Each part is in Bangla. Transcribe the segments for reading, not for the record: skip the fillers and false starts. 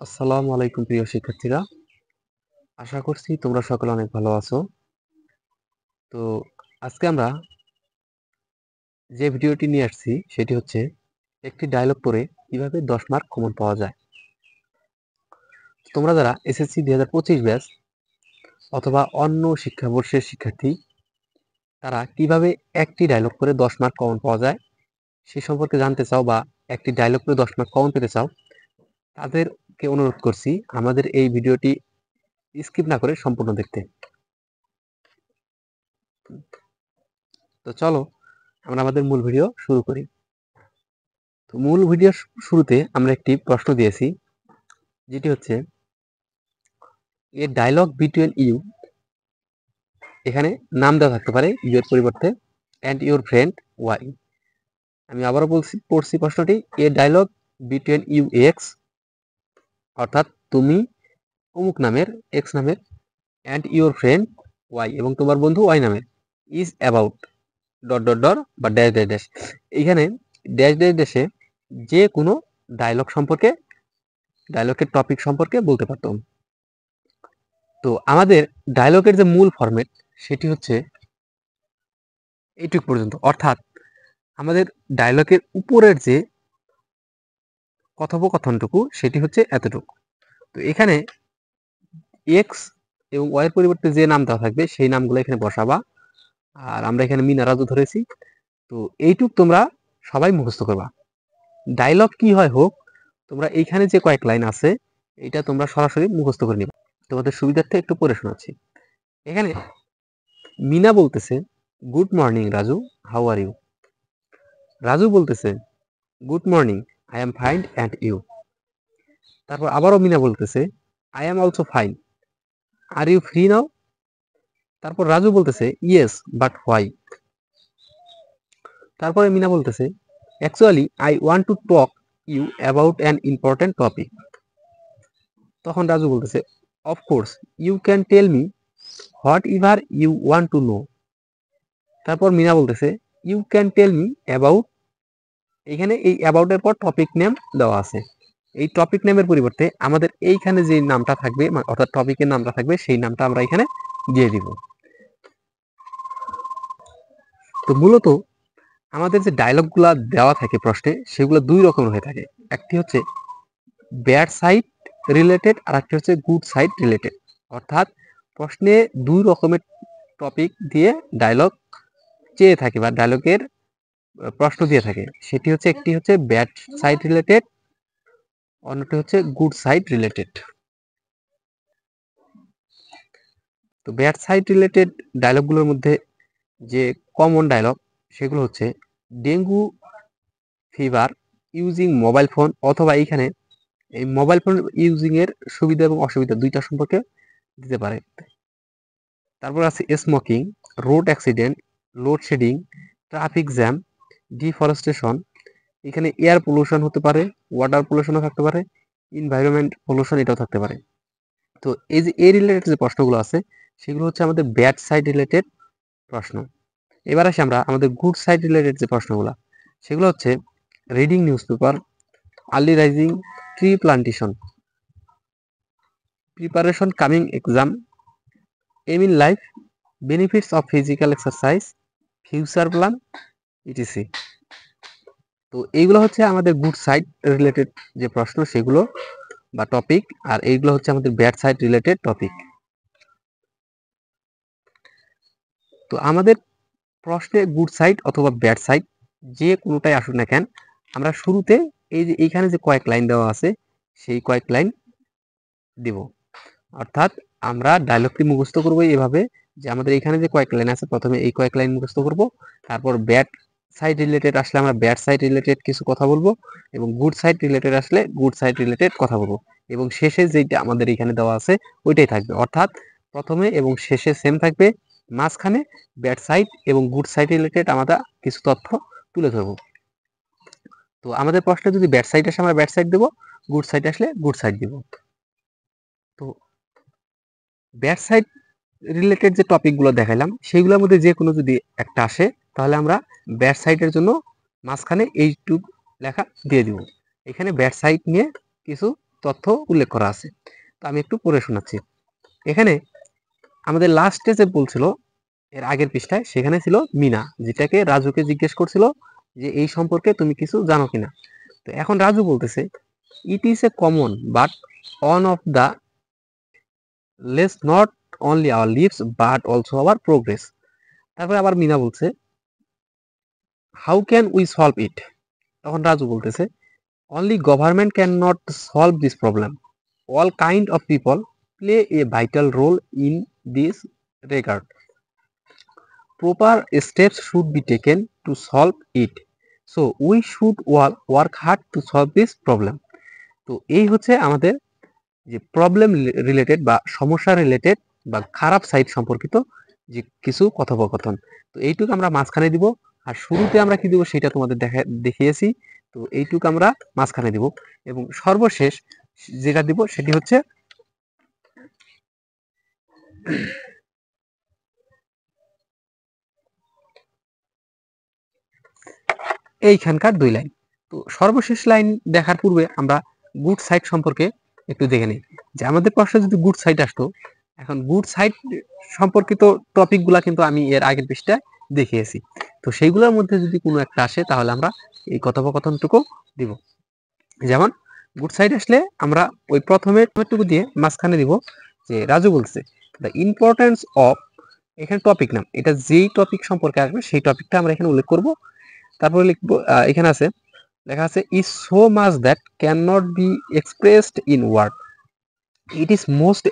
আসসালামু আলাইকুম প্রিয় শিক্ষার্থীরা। আশা করছি তোমরা সকলে অনেক ভালো আছো। তো আজকে আমরা যে ভিডিওটি নিয়ে আসছি সেটি হচ্ছে একটি ডায়লগ পড়ে কিভাবে 10 মার্ক কমন পাওয়া যায়। তোমরা যারা এসএসসি 2025 ব্যাচ অথবা অন্য শিক্ষাবর্ষের শিক্ষার্থী তারা কিভাবে একটি ডায়লগ পড়ে 10 মার্ক কমন পাওয়া যায় সে সম্পর্কে জানতে চাও বা একটি ডায়লগ পড়ে 10 মার্ক কমন পেতে চাও, তাদেরকে অনুরোধ করছি আমাদের এই ভিডিওটি স্কিপ না করে সম্পূর্ণ দেখতে। তো চলো আমরা আমাদের মূল ভিডিও শুরু করি। তো মূল ভিডিওর শুরুতে আমরা একটি প্রশ্ন দিয়েছি, যেটি হচ্ছে এ ডায়লগ বিটুইন ইউ। এখানে নাম দেওয়া থাকতে পারে ইউ এর পরিবর্তে অ্যান্ড ইউর ফ্রেন্ড ওয়াই। আমি আবারও পড়ছি প্রশ্নটি, a dialogue between you X, অর্থাৎ তুমি অমুক নামের এক্স নামের অ্যান্ড ইউর ফ্রেন্ড ওয়াই এবং তোমার বন্ধু ওয়াই নামের is about dot dot dot বা ড্যাশ ড্যাশ ড্যাশ। এইখানে ড্যাশ ড্যাশ ড্যাশে যে কোনো ডায়লগ সম্পর্কে, ডায়লগের টপিক সম্পর্কে বলতে পারতাম। তো আমাদের ডায়লগের যে মূল ফরম্যাট সেটি হচ্ছে এইটুক পর্যন্ত, অর্থাৎ আমাদের ডায়লগের উপরের যে কথোপকথনটুকু সেটি হচ্ছে এতটুকু। তো এখানে এক্স এবং ওয়াই এর পরিবর্তে যে নাম দেওয়া থাকবে সেই নামগুলো এখানে বসাবা। আর আমরা এখানে মিনা রাজু ধরেছি। তো এইটুক তোমরা সবাই মুখস্থ করবা। ডায়লগ কি হয় হোক, তোমরা এইখানে যে কয়েক লাইন আছে এটা তোমরা সরাসরি মুখস্থ করে নিবা। তোমাদের সুবিধার্থে একটু পড়ে শোনাচ্ছি। এখানে মিনা বলতেছে, good morning Raju, how are you. Raju বলতেছে, good morning, I am fine and you. তারপর আবারও মিনা বলতেছে, I am also fine, are you free now. তারপর রাজু বলতেছে, ইয়েস বাট হোয়াই। তারপরে মিনা বলতেছে, actually I want to talk you about an important topic. তখন রাজু বলতেছে, of course you can tell me whatever you want to know. তারপর মিনা বলতেছে, you can tell me about. এখানে এই অ্যাবাউটের পর টপিক নেম দেওয়া আছে। এই টপিক নেমের পরিবর্তে আমাদের এইখানে যে নামটা থাকবে, অর্থাৎ টপিকের নামটা থাকবে, সেই নামটা আমরা এখানে দিয়ে দিব। তো মূলত আমাদের যে ডায়লগগুলো দেওয়া থাকে প্রশ্নে সেগুলো দুই রকমের হয়ে থাকে। একটি হচ্ছে ব্যাড সাইড রিলেটেড আর একটি হচ্ছে গুড সাইড রিলেটেড। অর্থাৎ প্রশ্নে দুই রকমের টপিক দিয়ে ডায়লগ চেয়ে থাকে বা ডায়লগের প্রশ্ন দিয়ে থাকে। সেটি হচ্ছে, একটি হচ্ছে ব্যাড সাইড রিলেটেড, অন্যটি হচ্ছে গুড সাইড রিলেটেড। তো ব্যাড সাইড রিলেটেড ডায়লগগুলোর মধ্যে যে কমন ডায়লগ সেগুলো হচ্ছে dengue fever using mobile phone, অথবা এইখানে এই মোবাইল ফোন ইউজিং এর সুবিধা এবং অসুবিধা দুইটা সম্পর্কে দিতে পারে। তারপর আছে smoking, road accident, load shedding, traffic jam, deforestation. এখানে এয়ার পলিউশন হতে পারে, ওয়াটার পলিউশনও থাকতে পারে, এনভায়রনমেন্ট পলিউশন এটাও থাকতে পারে। তো এই যে এ রিলেটেড যে প্রশ্নগুলো আছে সেগুলো হচ্ছে আমাদের ব্যাড সাইড রিলেটেড প্রশ্ন। এবার আসি আমরা আমাদের গুড সাইড রিলেটেড যে প্রশ্নগুলো, সেগুলো হচ্ছে reading newspaper, early rising, tree plantation, preparation coming exam, aim in life, benefits of physical exercise, future plan, etc. তো এইগুলো হচ্ছে আমাদের গুড সাইড রিলেটেড যে প্রশ্ন সেগুলো বা টপিক, আর এইগুলো হচ্ছে আমাদের ব্যাড সাইড রিলেটেড টপিক। তো আমাদের প্রশ্নে গুড সাইড অথবা ব্যাড সাইড যে কোনোটাই আসুক না কেন, আমরা শুরুতে এই যে এইখানে যে কয়েক লাইন দেওয়া আছে সেই কয়েক লাইন দিব। অর্থাৎ আমরা ডায়লগটি মুখস্থ করব এভাবে যে আমাদের এখানে যে কয়েক লাইন আছে প্রথমে এই কয়েক লাইন মুখস্থ করব, তারপর ব্যাড সাইড রিলেটেড আসলে আমরা ব্যাড সাইড রিলেটেড কিছু কথা বলবো, এবং গুড সাইড রিলেটেড আসলে গুড সাইড রিলেটেড কথা বলবো, এবং শেষে যেটা আমাদের এখানে দেওয়া আছে ওইটাই থাকবে। অর্থাৎ প্রথমে এবং শেষে সেম থাকবে, মাঝখানে ব্যাড সাইড এবং গুড সাইড রিলেটেড আমরা কিছু তথ্য তুলে ধরবো। তো আমাদের প্রশ্নে যদি ব্যাড সাইড আসে আমরা ব্যাড সাইড দেবো, গুড সাইড আসলে গুড সাইড দিব। তো ব্যাড সাইড রিলেটেড যে টপিকগুলো দেখাইলাম সেইগুলোর মধ্যে যে কোনো যদি একটা আসে তাহলে আমরা ব্যাড সাইডের জন্য মাঝখানে এইটুক লেখা দিয়ে দিব। এখানে ব্যাড সাইড নিয়ে কিছু তথ্য উল্লেখ করা আছে। তো আমি একটু পড়ে শোনাচ্ছি। এখানে আমাদের লাস্টে যে বলছিল এর আগের পৃষ্ঠায়, সেখানে ছিল মিনা, যেটাকে রাজুকে জিজ্ঞেস করছিল যে এই সম্পর্কে তুমি কিছু জানো কিনা। তো এখন রাজু বলতেছে it is a common but on of the less not only our lives but also our progress. তারপরে আবার মিনা বলছে how can we solve it. তখন রাজু বলতেছে only government can not solve this problem, all kind of people play a vital role in this regard, proper steps should be taken to solve it, so we should work hard to solve this problem. তো এই হচ্ছে আমাদের যে প্রবলেম রিলেটেড বা সমস্যা রিলেটেড বা খারাপ সাইড সম্পর্কিত যে কিছু কথোপকথন। তো এইটুকু আমরা মাঝখানে দিব, আর শুরুতে আমরা কি দিব সেটা তোমাদের দেখিয়েছি। তো এইটুকু আমরা মাঝখানে দিব, এবং সর্বশেষ যেটা দিব সেটি হচ্ছে এইখানকার 2 লাইন। তো সর্বশেষ লাইন দেখার পূর্বে আমরা গুড সাইড সম্পর্কে একটু দেখে নিই, যে আমাদের প্রশ্নে যদি গুড সাইড আসতো, এখন গুড সাইড সম্পর্কিত টপিকগুলা কিন্তু আমি এর আগের পৃষ্ঠায় দেখিয়েছি। তো সেইগুলোর মধ্যে যদি কোনো একটা আসে তাহলে আমরা এই কথোপকথনটুকু দিব। যেমন গুড সাইড আসলে আমরা ওই প্রথমের টুকু দিয়ে মাঝখানে দিব যে রাজু বলছে দ্য ইম্পর্টেন্স অফ, এখানে টপিক নাম, এটা যেই টপিক সম্পর্কে আসবে সেই টপিকটা আমরা এখানে উল্লেখ করব। তারপরে লিখবো এখানে আছে লেখা আছে is so much that cannot be expressed in word, it is most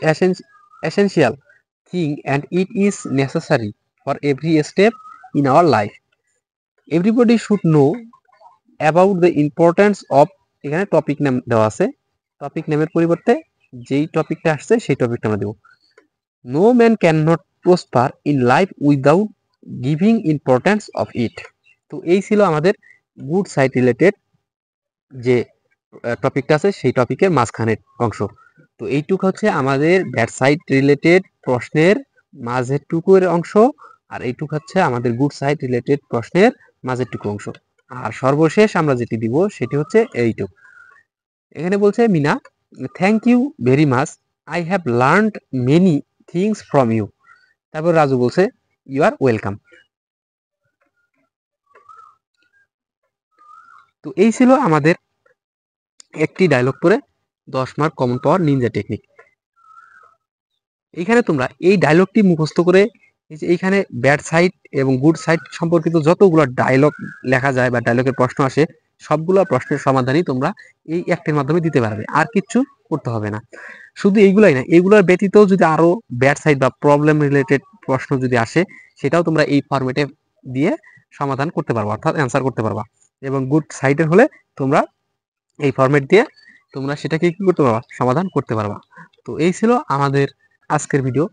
essential thing and it is necessary for every step in our life, everybody should know about the importance of, এখানে টপিক নেম দেওয়া আছে, টপিক নেমের পরিবর্তে যেই টপিকটা আসছে সেই টপিকটা আমরা দেব। no man cannot prosper in life without giving importance of it। তো এই ছিল আমাদের গুড সাইড রিলেটেড যে টপিকটা আছে সেই টপিকের মাঝখানের অংশ। তো এইটুকু হচ্ছে আমাদের ব্যাড সাইড রিলেটেড প্রশ্নের মাঝের টুকুর অংশ, আর এইটুকু হচ্ছে আমাদের গুড সাইড রিলেটেড প্রশ্নের মাঝের টুকু অংশ। আর সর্বশেষ আমরা যেটি দিব সেটি হচ্ছে এইটুকু। এখানে বলছে Meena thank you very much, I have learned many things from you. তারপর রাজু বলছে ইউ আর ওয়েলকাম। তো এই ছিল আমাদের একটি ডায়লগ পরে 10 মার্ক কমন পাওয়ার নিনজা টেকনিক। এইখানে তোমরা এই ডায়লগটি মুখস্থ করে এই যে এইখানে ব্যাড সাইড এবং গুড সাইড সম্পর্কিত যতগুলো ডায়লগ লেখা যায় বা ডায়লগের প্রশ্ন আসে সবগুলো প্রশ্নের সমাধানই তোমরা এই একটির মাধ্যমে দিতে পারবে, আর কিচ্ছু করতে হবে না। শুধু এইগুলাই না, এইগুলোর ব্যতীত যদি আরো ব্যাড সাইড বা প্রবলেম রিলেটেড প্রশ্ন যদি আসে সেটাও তোমরা এই ফরম্যাটে দিয়ে সমাধান করতে পারবা, অর্থাৎ অ্যান্সার করতে পারবা। এবং গুড সাইডের হলে তোমরা এই ফরম্যাট দিয়ে তোমরা সেটাকে কি করতে পারবা, সমাধান করতে পারবা। তো এই ছিল আমাদের আজকের ভিডিও।